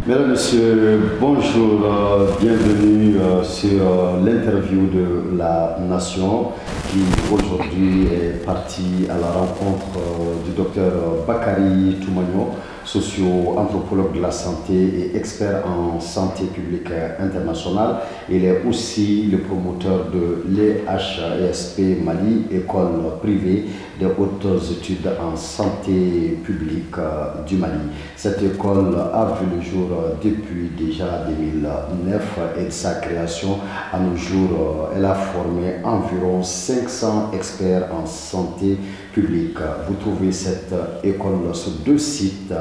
Mesdames, Messieurs, bonjour, bienvenue sur l'interview de la Nation qui aujourd'hui est partie à la rencontre du docteur Bakary Toumagno, socio-anthropologue de la santé et expert en santé publique internationale. Il est aussi le promoteur de l'EHESP Mali, école privée de hautes études en santé publique du Mali. Cette école a vu le jour depuis déjà 2009 et de sa création à nos jours, elle a formé environ 500 experts en santé publique. Vous trouvez cette école sur deux sites.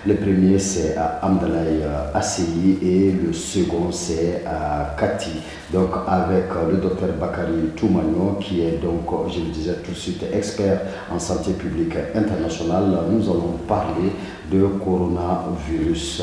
Le premier c'est à Amdalaï Asseyi et le second c'est à Kati. Donc avec le docteur Bakary Toumagno qui est donc, je le disais tout de suite, expert en santé publique internationale, nous allons parler de coronavirus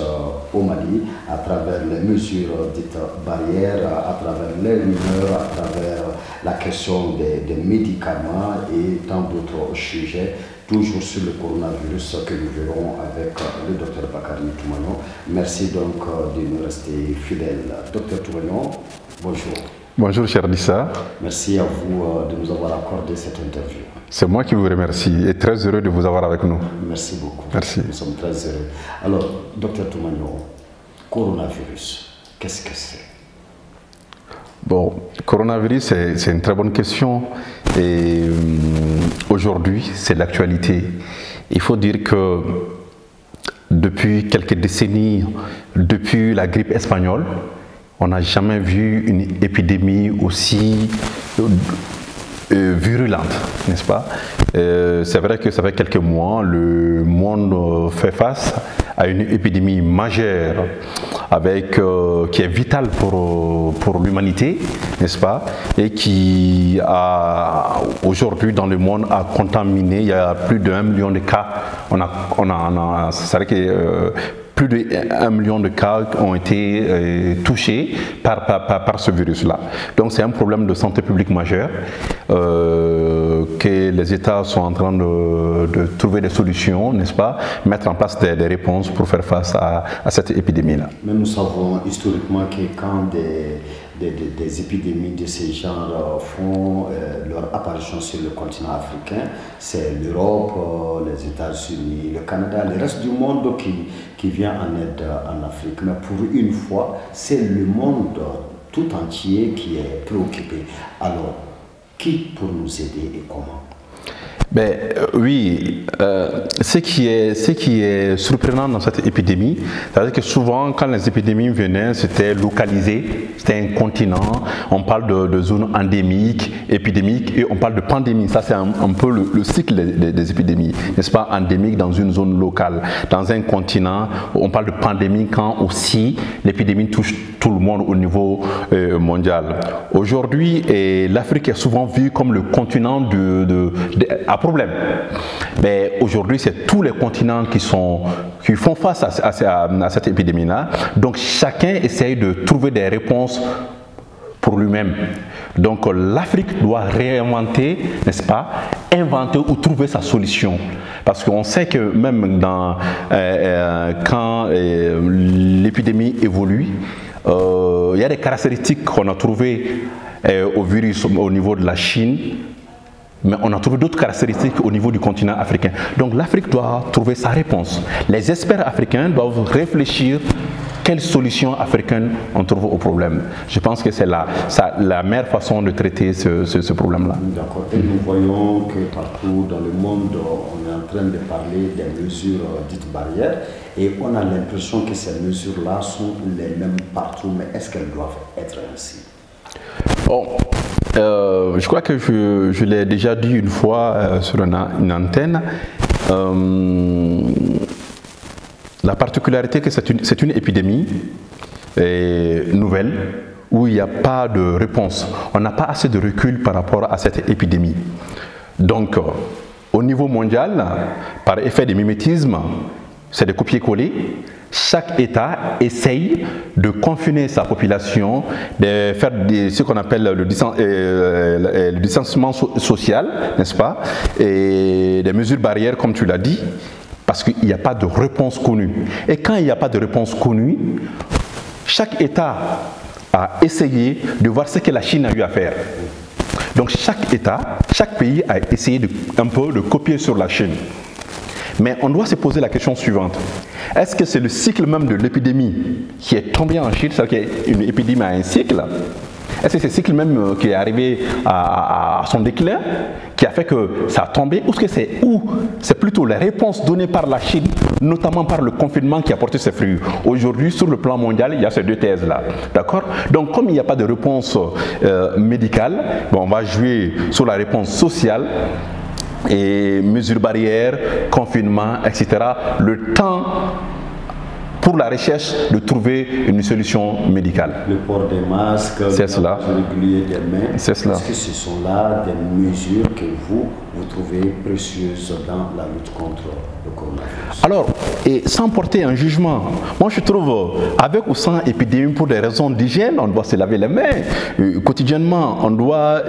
au Mali à travers les mesures dites barrières, à travers les rumeurs, à travers la question des médicaments et tant d'autres sujets, toujours sur le coronavirus que nous verrons avec le docteur Bakary Toumagno. Merci donc de nous rester fidèles. Docteur Toumagno, bonjour. Bonjour cher Dissa. Merci à vous de nous avoir accordé cette interview. C'est moi qui vous remercie et très heureux de vous avoir avec nous. Merci beaucoup. Merci. Nous sommes très heureux. Alors, docteur Toumagno, coronavirus, qu'est-ce que c'est? Bon, coronavirus, c'est une très bonne question et aujourd'hui, c'est l'actualité. Il faut dire que depuis quelques décennies, depuis la grippe espagnole, on n'a jamais vu une épidémie aussi virulente, n'est-ce pas? C'est vrai que ça fait quelques mois, le monde fait face à une épidémie majeure qui est vitale pour l'humanité, n'est-ce pas? Et qui a aujourd'hui dans le monde a contaminé, il y a plus d'1 million de cas. C'est vrai que plus de 1 million de cas ont été touchés par ce virus-là. Donc c'est un problème de santé publique majeur que les États sont en train de trouver des solutions, n'est-ce pas, mettre en place des réponses pour faire face à cette épidémie-là. Mais nous savons historiquement que quand des épidémies de ce genre font leur apparition sur le continent africain, c'est l'Europe, les États-Unis, le Canada, le reste du monde qui vient en aide en Afrique. Mais pour une fois, c'est le monde tout entier qui est préoccupé. Alors, qui pour nous aider et comment? Ben, oui, ce qui est surprenant dans cette épidémie, c'est-à-dire que souvent quand les épidémies venaient, c'était localisé, c'était un continent, on parle de zones endémiques, épidémiques et on parle de pandémie. Ça c'est un peu le cycle des épidémies, n'est-ce pas? Endémique dans une zone locale, dans un continent, on parle de pandémie quand aussi l'épidémie touche tout le monde au niveau mondial. Aujourd'hui, l'Afrique est souvent vue comme le continent à problème. Mais aujourd'hui, c'est tous les continents qui font face à cette épidémie-là. Donc chacun essaye de trouver des réponses pour lui-même. Donc l'Afrique doit réinventer, n'est-ce pas, inventer ou trouver sa solution. Parce qu'on sait que même quand l'épidémie évolue, il y a des caractéristiques qu'on a trouvées au virus au niveau de la Chine, mais on a trouvé d'autres caractéristiques au niveau du continent africain. Donc l'Afrique doit trouver sa réponse. Les experts africains doivent réfléchir quelles solutions africaines on trouve au problème. Je pense que c'est la meilleure façon de traiter ce problème-là. D'accord. Et nous voyons que partout dans le monde, on est en train de parler des mesures dites barrières et on a l'impression que ces mesures-là sont les mêmes partout, mais est-ce qu'elles doivent être ainsi? Bon, je crois que je l'ai déjà dit une fois sur une antenne. La particularité que c'est une épidémie nouvelle où il n'y a pas de réponse. On n'a pas assez de recul par rapport à cette épidémie. Donc, au niveau mondial, par effet de mimétisme, c'est de copier-coller. Chaque État essaye de confiner sa population, de faire ce qu'on appelle le distanciement social, n'est-ce pas, et des mesures barrières, comme tu l'as dit, parce qu'il n'y a pas de réponse connue. Et quand il n'y a pas de réponse connue, chaque État a essayé de voir ce que la Chine a eu à faire. Donc chaque État, chaque pays a essayé un peu de copier sur la Chine. Mais on doit se poser la question suivante. Est-ce que c'est le cycle même de l'épidémie qui est tombé en Chine, c'est-à-dire qu'une épidémie a un cycle? Est-ce que c'est le cycle même qui est arrivé à son déclin, qui a fait que ça a tombé, ou c'est plutôt les réponses données par la Chine, notamment par le confinement qui a porté ses fruits? Aujourd'hui, sur le plan mondial, il y a ces deux thèses-là. D'accord? Donc, comme il n'y a pas de réponse médicale, bon, on va jouer sur la réponse sociale, et mesures barrières, confinement, etc. Le temps pour la recherche de trouver une solution médicale. Le port des masques, le lavage régulier des mains, est-ce que ce sont là des mesures que vous trouvez précieuses dans la lutte contre le coronavirus? Alors, et sans porter un jugement, moi je trouve, avec ou sans épidémie, pour des raisons d'hygiène, on doit se laver les mains. Quotidiennement, on doit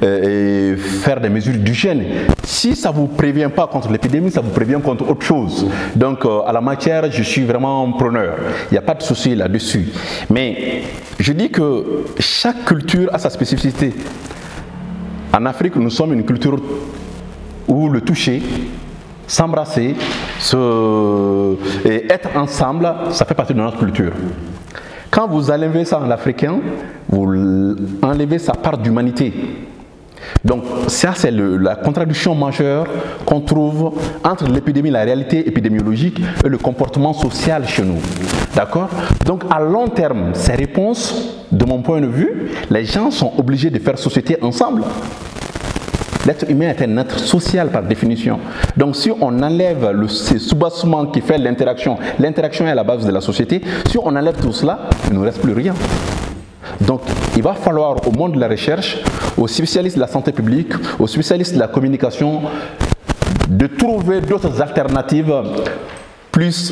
faire des mesures d'hygiène. Si ça ne vous prévient pas contre l'épidémie, ça vous prévient contre autre chose. Donc, à la matière, je suis vraiment preneur. Il n'y a pas de souci là-dessus. Mais je dis que chaque culture a sa spécificité. En Afrique, nous sommes une culture où le toucher, s'embrasser, et être ensemble, ça fait partie de notre culture. Quand vous enlevez ça en africain, vous enlevez sa part d'humanité. Donc ça, c'est la contradiction majeure qu'on trouve entre l'épidémie, la réalité épidémiologique et le comportement social chez nous. D'accord? Donc à long terme, ces réponses, de mon point de vue, les gens sont obligés de faire société ensemble. L'être humain est un être social par définition. Donc si on enlève ce soubassement qui fait l'interaction est à la base de la société, si on enlève tout cela, il ne nous reste plus rien. Donc il va falloir au monde de la recherche, aux spécialistes de la santé publique, aux spécialistes de la communication, de trouver d'autres alternatives plus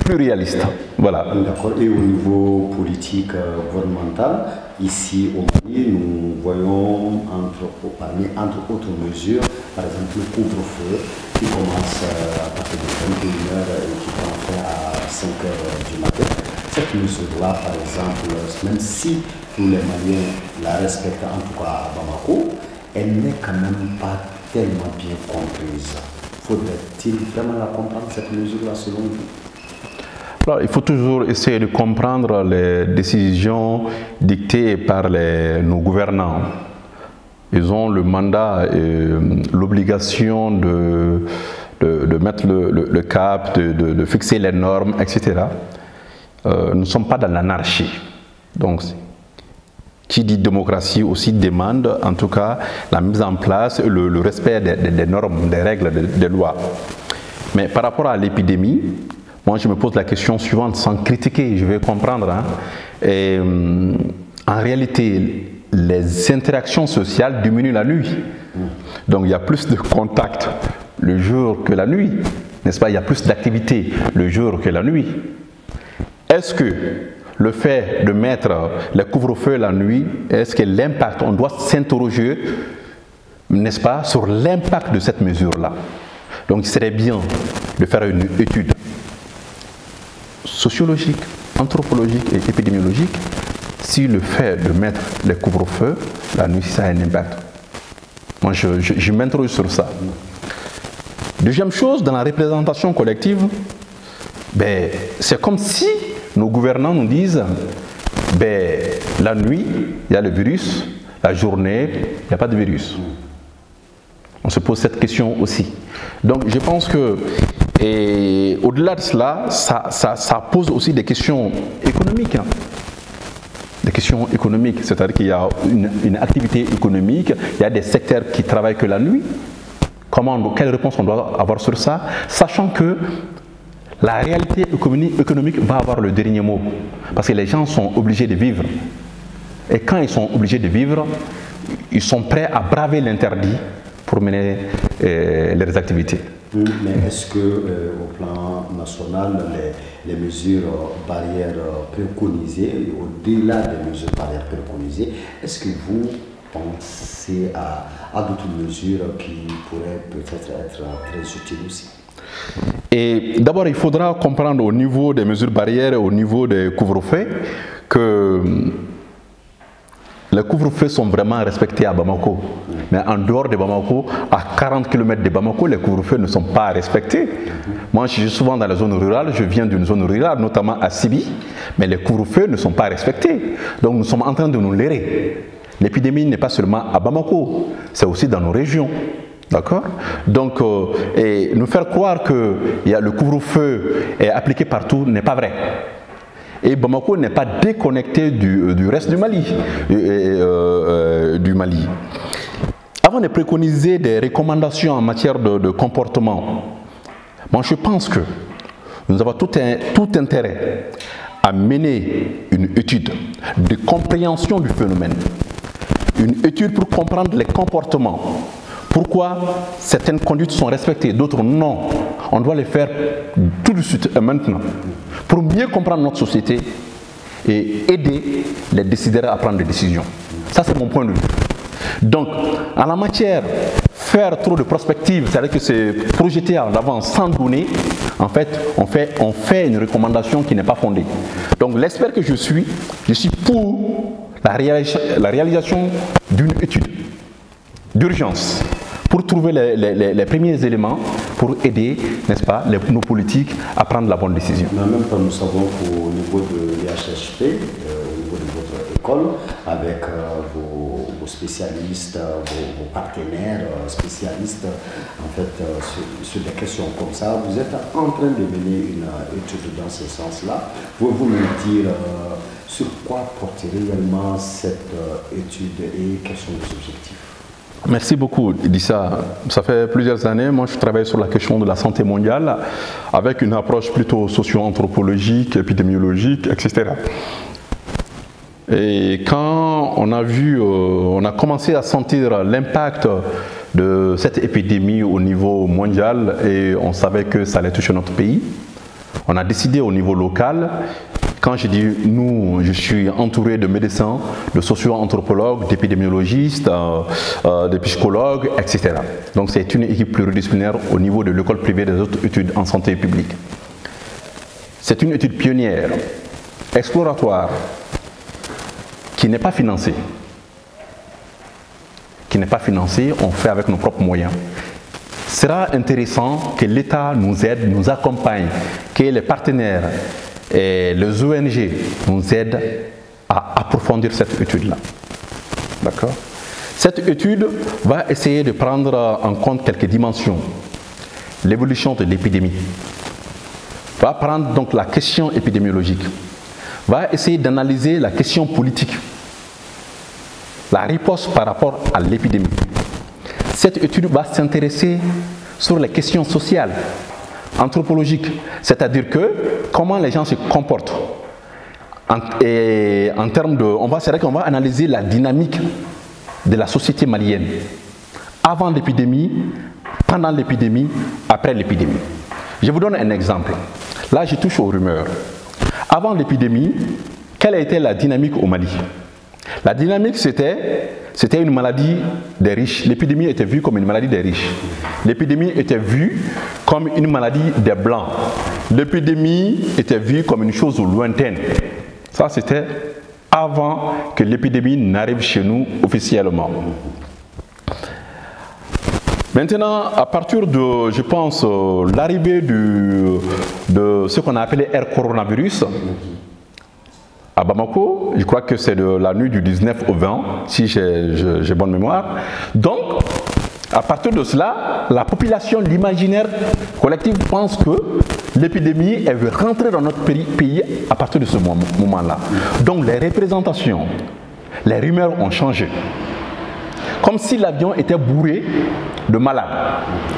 réalistes. Voilà. D'accord. Et au niveau politique gouvernemental, ici au Mali, nous voyons entre autres mesures, par exemple le couvre-feu qui commence à partir de 21h et qui prend fin à 5h du matin. Cette mesure-là, par exemple, même si tous les Maliens la respectent, en tout cas à Bamako, elle n'est quand même pas tellement bien comprise. Faudrait-il vraiment la comprendre, cette mesure-là, selon vous? Alors, il faut toujours essayer de comprendre les décisions dictées par nos gouvernants. Ils ont le mandat et l'obligation de mettre le cap, de fixer les normes, etc. Nous ne sommes pas dans l'anarchie. Donc, qui dit démocratie aussi demande en tout cas la mise en place, le respect des normes, des règles, des lois. Mais par rapport à l'épidémie, moi je me pose la question suivante sans critiquer, je vais comprendre. Et, en réalité, les interactions sociales diminuent la nuit. Donc il y a plus de contacts le jour que la nuit, n'est-ce pas? Il y a plus d'activité le jour que la nuit. Est-ce que le fait de mettre les couvre-feux la nuit, est-ce que l'impact, on doit s'interroger, n'est-ce pas, sur l'impact de cette mesure-là? Donc il serait bien de faire une étude sociologique, anthropologique et épidémiologique si le fait de mettre les couvre-feux la nuit, ça a un impact. Moi, je m'interroge sur ça. Deuxième chose, dans la représentation collective, ben, c'est comme si nos gouvernants nous disent, ben, la nuit, il y a le virus, la journée, il n'y a pas de virus. On se pose cette question aussi. Donc je pense que, au-delà de cela, ça pose aussi des questions économiques. Des questions économiques, c'est-à-dire qu'il y a une activité économique, il y a des secteurs qui travaillent que la nuit. Quelle réponse on doit avoir sur ça, sachant que la réalité économique va avoir le dernier mot, parce que les gens sont obligés de vivre. Et quand ils sont obligés de vivre, ils sont prêts à braver l'interdit pour mener leurs activités. Mais est-ce que au plan national, les mesures barrières préconisées, au-delà des mesures barrières préconisées, est-ce que vous pensez à d'autres mesures qui pourraient peut-être être très utiles aussi? Et d'abord, il faudra comprendre au niveau des mesures barrières et au niveau des couvre-feux que les couvre-feux sont vraiment respectés à Bamako. Mais en dehors de Bamako, à 40 km de Bamako, les couvre-feux ne sont pas respectés. Moi, je suis souvent dans la zone rurale, je viens d'une zone rurale, notamment à Sibi, mais les couvre-feux ne sont pas respectés. Donc nous sommes en train de nous leurrer. L'épidémie n'est pas seulement à Bamako, c'est aussi dans nos régions. D'accord? Donc, et nous faire croire que le couvre-feu est appliqué partout n'est pas vrai. Et Bamako n'est pas déconnecté du reste du Mali. Avant de préconiser des recommandations en matière de comportement, moi je pense que nous avons tout intérêt à mener une étude de compréhension du phénomène. Une étude pour comprendre les comportements. Pourquoi certaines conduites sont respectées, d'autres non. On doit les faire tout de suite et maintenant pour mieux comprendre notre société et aider les décideurs à prendre des décisions. Ça, c'est mon point de vue. Donc, en la matière, faire trop de prospective, c'est-à-dire que c'est projeter en avant sans donner, en fait, on fait une recommandation qui n'est pas fondée. Donc, l'expert que je suis pour la réalisation d'une étude d'urgence pour trouver les premiers éléments pour aider, n'est-ce pas, nos politiques à prendre la bonne décision. Mais en même temps, nous savons qu'au niveau de l'IHHP, au niveau de votre école, avec vos spécialistes, vos partenaires spécialistes, en fait, sur des questions comme ça, vous êtes en train de mener une étude dans ce sens-là. Pouvez-vous me dire sur quoi porte réellement cette étude et quels sont les objectifs? Merci beaucoup, Idissa. Ça fait plusieurs années, moi je travaille sur la question de la santé mondiale avec une approche plutôt socio-anthropologique, épidémiologique, etc. Et quand on a commencé à sentir l'impact de cette épidémie au niveau mondial et on savait que ça allait toucher notre pays, on a décidé au niveau local. Quand je dis nous, je suis entouré de médecins, de socio-anthropologues, d'épidémiologistes, de psychologues, etc. Donc c'est une équipe pluridisciplinaire au niveau de l'école privée des autres études en santé publique. C'est une étude pionnière, exploratoire, qui n'est pas financée. On fait avec nos propres moyens. Il sera intéressant que l'État nous aide, nous accompagne, que les partenaires et les ONG nous aident à approfondir cette étude-là. D'accord? Cette étude va essayer de prendre en compte quelques dimensions. L'évolution de l'épidémie. Va prendre donc la question épidémiologique. Va essayer d'analyser la question politique. La riposte par rapport à l'épidémie. Cette étude va s'intéresser sur les questions sociales, anthropologiques, c'est-à-dire que comment les gens se comportent. Et en termes de, c'est vrai qu'on va analyser la dynamique de la société malienne avant l'épidémie, pendant l'épidémie, après l'épidémie. Je vous donne un exemple. Là, je touche aux rumeurs. Avant l'épidémie, quelle a été la dynamique au Mali? La dynamique, c'était une maladie des riches. L'épidémie était vue comme une maladie des riches. L'épidémie était vue comme une maladie des blancs. L'épidémie était vue comme une chose lointaine. Ça, c'était avant que l'épidémie n'arrive chez nous officiellement. Maintenant, à partir de, je pense, l'arrivée de ce qu'on a appelé Air Coronavirus, à Bamako, je crois que c'est de la nuit du 19 au 20, si j'ai bonne mémoire. Donc, à partir de cela, la population, l'imaginaire collectif pense que l'épidémie, elle veut rentrer dans notre pays à partir de ce moment-là. Donc, les représentations, les rumeurs ont changé. Comme si l'avion était bourré de malades,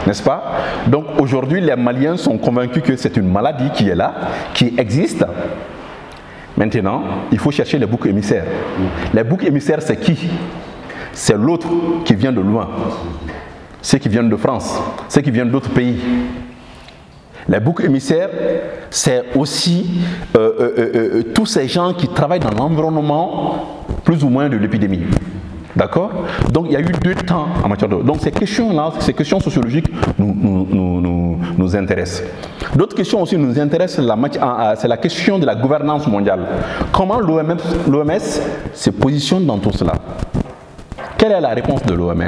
n'est-ce pas? Donc, aujourd'hui, les Maliens sont convaincus que c'est une maladie qui est là, qui existe. Maintenant, il faut chercher les boucs émissaires. Les boucs émissaires, c'est qui? C'est l'autre qui vient de loin. Ceux qui viennent de France, ceux qui viennent d'autres pays. Les boucs émissaires, c'est aussi tous ces gens qui travaillent dans l'environnement plus ou moins de l'épidémie. D'accord? Donc il y a eu 2 temps en matière de... Donc ces questions-là, ces questions sociologiques nous intéressent. D'autres questions aussi nous intéressent, c'est la question de la gouvernance mondiale. Comment l'OMS se positionne dans tout cela? Quelle est la réponse de l'OMS?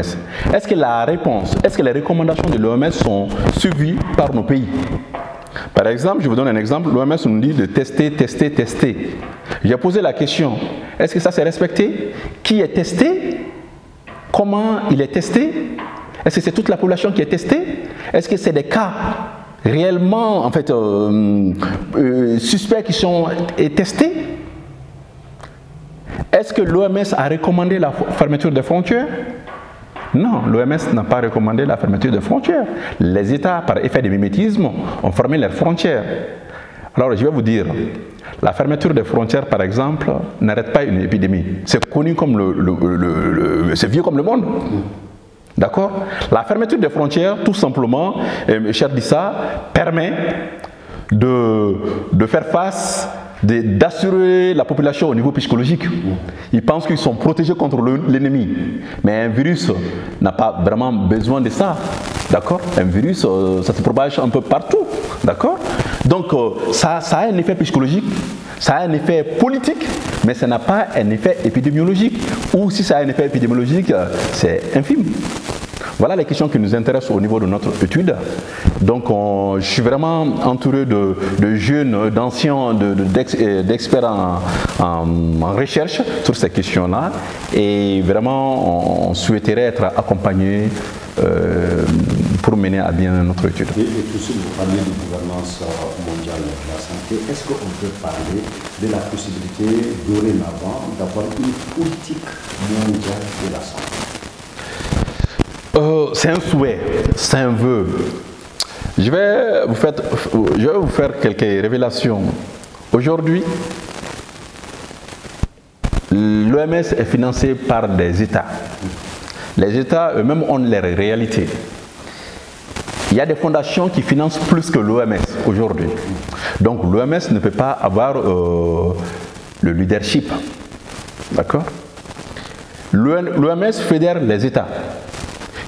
Est-ce que les recommandations de l'OMS sont suivies par nos pays? Par exemple, je vous donne un exemple, l'OMS nous dit de tester, tester, tester. J'ai posé la question, est-ce que ça c'est respecté? Qui est testé? Comment il est testé? Est-ce que c'est toute la population qui est testée? Est-ce que c'est des cas réellement en fait, suspects qui sont testés? Est-ce que l'OMS a recommandé la fermeture des frontières? Non, l'OMS n'a pas recommandé la fermeture des frontières. Les États, par effet de mimétisme, ont fermé leurs frontières. Alors, je vais vous dire, la fermeture des frontières, par exemple, n'arrête pas une épidémie. C'est connu comme c'est vieux comme le monde. D'accord? La fermeture des frontières, tout simplement, cher Dissa, permet de faire face, d'assurer la population au niveau psychologique. Ils pensent qu'ils sont protégés contre l'ennemi. Mais un virus n'a pas vraiment besoin de ça. D'accord? Un virus, ça se propage un peu partout. D'accord? Donc, ça a un effet psychologique, ça a un effet politique, mais ça n'a pas un effet épidémiologique. Ou si ça a un effet épidémiologique, c'est infime. Voilà les questions qui nous intéressent au niveau de notre étude. Donc, je suis vraiment entouré de jeunes, d'anciens, d'experts en recherche sur ces questions-là. Et vraiment, on souhaiterait être accompagnés pour mener à bien notre étude. Et aussi, vous parlez de gouvernance mondiale de la santé. Est-ce qu'on peut parler de la possibilité dorénavant d'avoir une politique mondiale de la santé? C'est un souhait, c'est un vœu. Je vais vous faire quelques révélations. Aujourd'hui, l'OMS est financée par des États. Les États eux-mêmes ont leurs réalités. Il y a des fondations qui financent plus que l'OMS aujourd'hui. Donc l'OMS ne peut pas avoir le leadership. D'accord? L'OMS fédère les États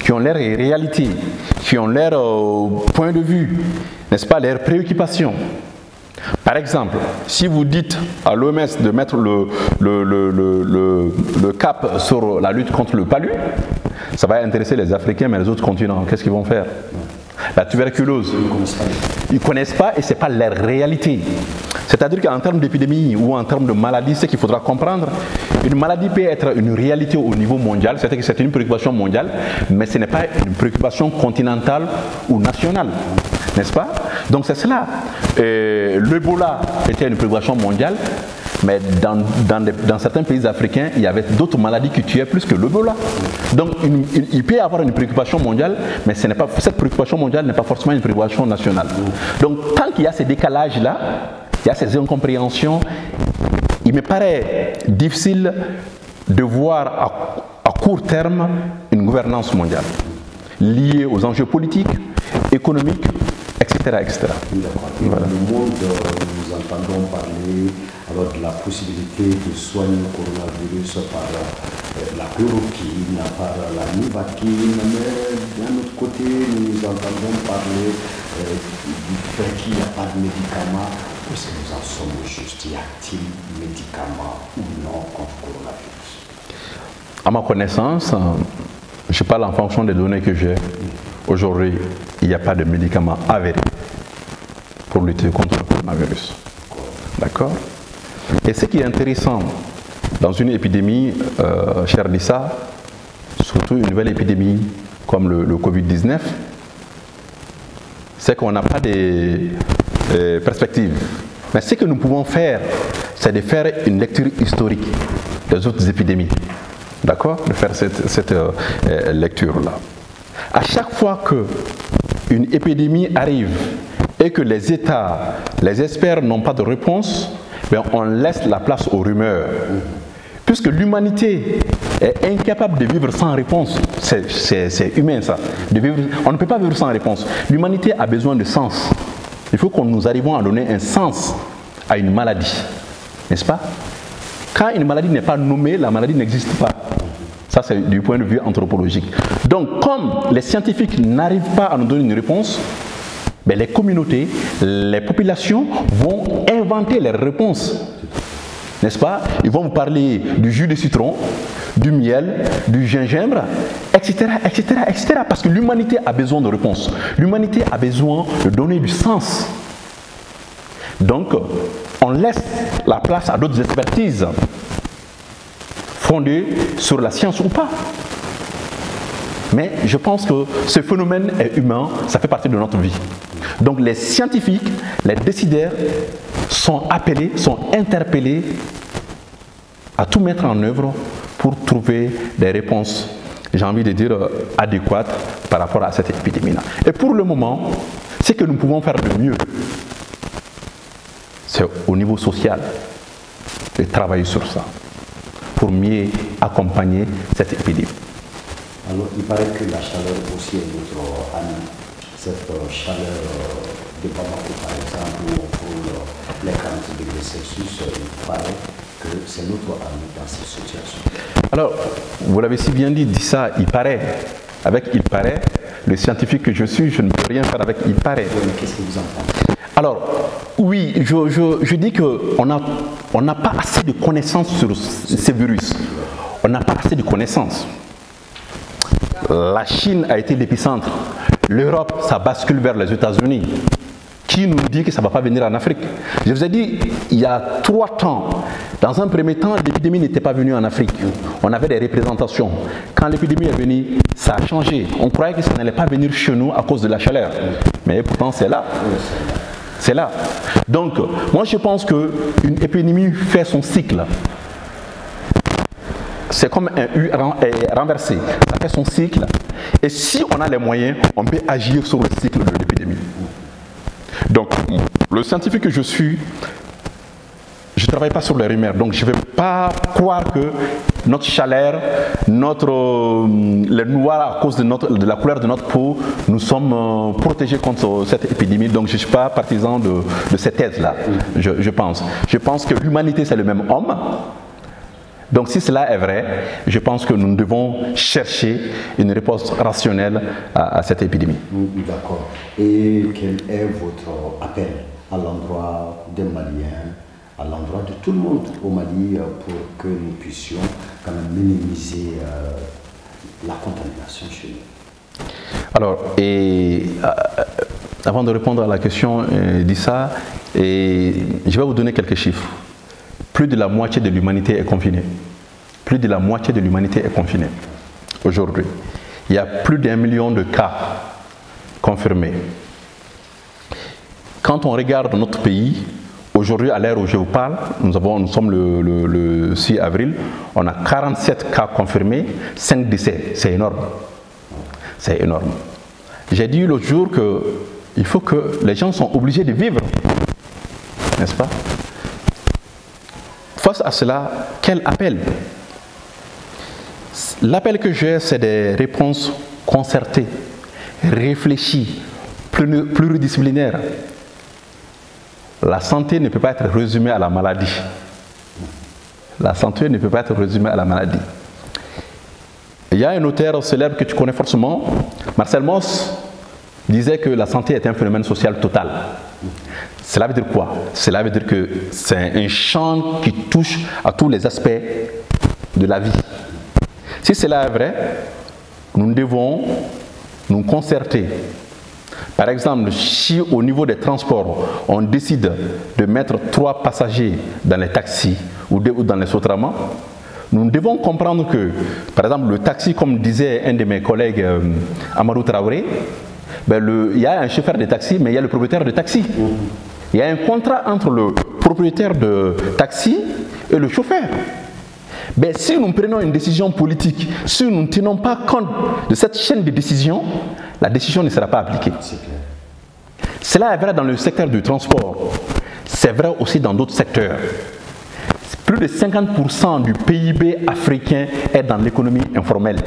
qui ont leurs réalités, qui ont leur point de vue, n'est-ce pas, leurs préoccupations. Par exemple, si vous dites à l'OMS de mettre le cap sur la lutte contre le palu, ça va intéresser les Africains, mais les autres continents, qu'est-ce qu'ils vont faire? La tuberculose, ils ne connaissent pas et ce n'est pas leur réalité. C'est-à-dire qu'en termes d'épidémie ou en termes de maladie, ce qu'il faudra comprendre, une maladie peut être une réalité au niveau mondial, c'est-à-dire que c'est une préoccupation mondiale, mais ce n'est pas une préoccupation continentale ou nationale, n'est-ce pas? Donc c'est cela. L'Ebola était une préoccupation mondiale, mais dans certains pays africains, il y avait d'autres maladies qui tuaient plus que l'Ebola. Donc il peut y avoir une préoccupation mondiale, mais cette préoccupation mondiale n'est pas forcément une préoccupation nationale. Donc tant qu'il y a ces décalages-là, il y a ces incompréhensions, il me paraît difficile de voir à court terme une gouvernance mondiale liée aux enjeux politiques, économiques, etc. etc. Voilà. Dans le monde, nous entendons parler alors, de la possibilité de soigner le coronavirus par la chloroquine, par la nivaquine, mais d'un autre côté, nous entendons parler du fait qu'il n'y a pas de médicaments. Où est-ce que nous en sommes juste? Y a-t-il médicaments ou non contre le coronavirus? À ma connaissance, je parle en fonction des données que j'ai. Aujourd'hui, il n'y a pas de médicaments avérés pour lutter contre le coronavirus. D'accord? Et ce qui est intéressant dans une épidémie, cher Lissa, surtout une nouvelle épidémie comme le Covid-19, c'est qu'on n'a pas de perspectives. Mais ce que nous pouvons faire, c'est de faire une lecture historique des autres épidémies. D'accord? De faire cette lecture-là. À chaque fois qu'une épidémie arrive et que les États, les experts n'ont pas de réponse, bien on laisse la place aux rumeurs. Puisque l'humanité est incapable de vivre sans réponse. C'est humain ça. On ne peut pas vivre sans réponse. L'humanité a besoin de sens. Il faut que nous arrivions à donner un sens à une maladie. N'est-ce pas? Quand une maladie n'est pas nommée, la maladie n'existe pas. Ça Ça, c'est du point de vue anthropologique. Donc, comme les scientifiques n'arrivent pas à nous donner une réponse, ben, les communautés, les populations vont inventer les réponses. N'est-ce pas? Ils vont vous parler du jus de citron, du miel, du gingembre, etc., etc., etc. Parce que l'humanité a besoin de réponses. L'humanité a besoin de donner du sens. Donc, on laisse la place à d'autres expertises fondées sur la science ou pas. Mais je pense que ce phénomène est humain, ça fait partie de notre vie. Donc les scientifiques, les décideurs sont appelés, sont interpellés à tout mettre en œuvre pour trouver des réponses, j'ai envie de dire, adéquates par rapport à cette épidémie-là. Et pour le moment, ce que nous pouvons faire de mieux, c'est au niveau social, de travailler sur ça, pour mieux accompagner cette épidémie. Alors, il paraît que la chaleur aussi est notre ami. Cette chaleur de Bamako, par exemple, où on frôle les 40 degrés Celsius, il paraît que c'est notre ami dans cette situation. Alors, vous l'avez si bien dit ça, il paraît. Avec il paraît, le scientifique que je suis, je ne peux rien faire avec il paraît. Oui, mais qu'est-ce que vous en pensez? Alors, oui, je dis qu'on n'a pas assez de connaissances sur ces virus. On n'a pas assez de connaissances. La Chine a été l'épicentre. L'Europe, ça bascule vers les États-Unis. Qui nous dit que ça ne va pas venir en Afrique? Je vous ai dit, il y a 3 temps, dans un premier temps, l'épidémie n'était pas venue en Afrique. On avait des représentations. Quand l'épidémie est venue, ça a changé. On croyait que ça n'allait pas venir chez nous à cause de la chaleur. Mais pourtant, c'est là. C'est là. Donc, moi, je pense qu'une épidémie fait son cycle. C'est comme un U renversé. Ça fait son cycle. Et si on a les moyens, on peut agir sur le cycle de l'épidémie. Donc, le scientifique que je suis, je ne travaille pas sur les rumeurs. Donc, je ne vais pas croire que notre chaleur, les noirs à cause de la couleur de notre peau, nous sommes protégés contre cette épidémie. Donc, je ne suis pas partisan de cette thèse-là, je pense. Je pense que l'humanité, c'est le même homme. Donc si cela est vrai, je pense que nous devons chercher une réponse rationnelle à cette épidémie. D'accord. Et quel est votre appel à l'endroit des Maliens, à l'endroit de tout le monde au Mali, pour que nous puissions quand même minimiser la contamination chez nous? Alors, avant de répondre à la question d'Issa, je vais vous donner quelques chiffres. Plus de la moitié de l'humanité est confinée. Plus de la moitié de l'humanité est confinée aujourd'hui. Il y a plus d'1 million de cas confirmés. Quand on regarde notre pays, aujourd'hui, à l'heure où je vous parle, nous sommes le 6 avril, on a 47 cas confirmés, 5 décès. C'est énorme. C'est énorme. J'ai dit l'autre jour qu'il faut que les gens sont obligés de vivre. N'est-ce pas? Face à cela, quel appel? L'appel que j'ai, c'est des réponses concertées, réfléchies, pluridisciplinaires. La santé ne peut pas être résumée à la maladie. La santé ne peut pas être résumée à la maladie. Il y a un auteur célèbre que tu connais forcément, Marcel Mauss, disait que la santé est un phénomène social total. Cela veut dire quoi? Cela veut dire que c'est un champ qui touche à tous les aspects de la vie. Si cela est vrai, nous devons nous concerter. Par exemple, si au niveau des transports, on décide de mettre 3 passagers dans les taxis ou dans les Sotraman, nous devons comprendre que, par exemple, le taxi, comme disait un de mes collègues, Amadou Traoré, il y a un chauffeur de taxi, mais il y a le propriétaire de taxi. Il y a un contrat entre le propriétaire de taxi et le chauffeur. Mais si nous prenons une décision politique, si nous ne tenons pas compte de cette chaîne de décision, la décision ne sera pas appliquée. Cela est vrai dans le secteur du transport. C'est vrai aussi dans d'autres secteurs. Plus de 50% du PIB africain est dans l'économie informelle.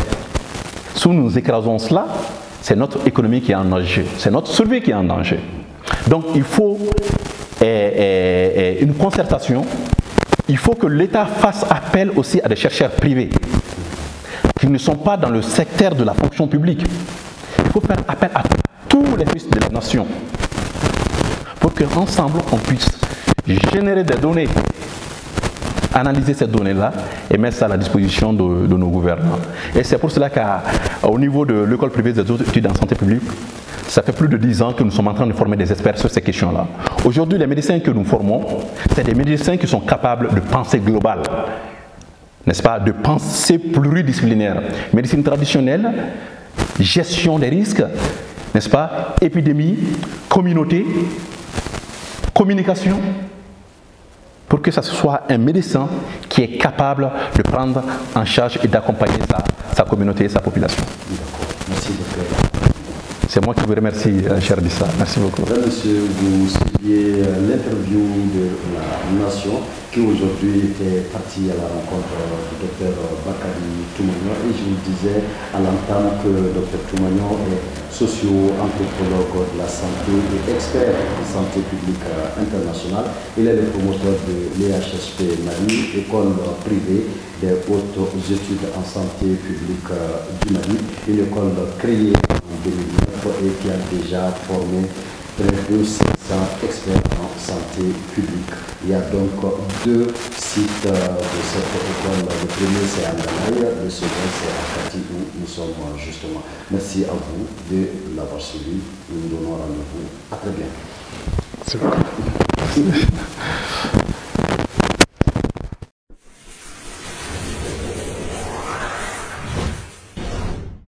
Si nous écrasons cela, c'est notre économie qui est en danger. C'est notre survie qui est en danger. Donc il faut une concertation. Il faut que l'État fasse appel aussi à des chercheurs privés qui ne sont pas dans le secteur de la fonction publique. Il faut faire appel à tous les fils de la nation pour qu'ensemble, on puisse générer des données, analyser ces données-là et mettre ça à la disposition de nos gouvernants. Et c'est pour cela qu'au niveau de l'école privée des hautes études en santé publique, ça fait plus de 10 ans que nous sommes en train de former des experts sur ces questions-là. Aujourd'hui, les médecins que nous formons, c'est des médecins qui sont capables de penser global, n'est-ce pas, de penser pluridisciplinaire. Médecine traditionnelle, gestion des risques, n'est-ce pas, épidémie, communauté, communication, pour que ce soit un médecin qui est capable de prendre en charge et d'accompagner sa communauté et sa population. D'accord. Merci docteur. C'est moi qui vous remercie, cher Dissa. Merci beaucoup. Monsieur, vous suiviez l'interview de la Nation qui aujourd'hui était partie à la rencontre du docteur Bakary Toumagnon. Et je vous disais à l'entame que le docteur Toumagnon est socio-anthropologue de la santé et expert en santé publique internationale. Il est le promoteur de l'EHSP Mali, école privée des hautes études en santé publique du Mali, une école créée en 2009 et qui a déjà formé près de 500 experts en santé publique. Il y a donc 2 sites de cette école. Le premier c'est à Ndalaï, le second c'est à Kati où nous sommes justement. Merci à vous de l'avoir suivi. Nous nous donnons rendez-vous. À très bientôt. Merci beaucoup.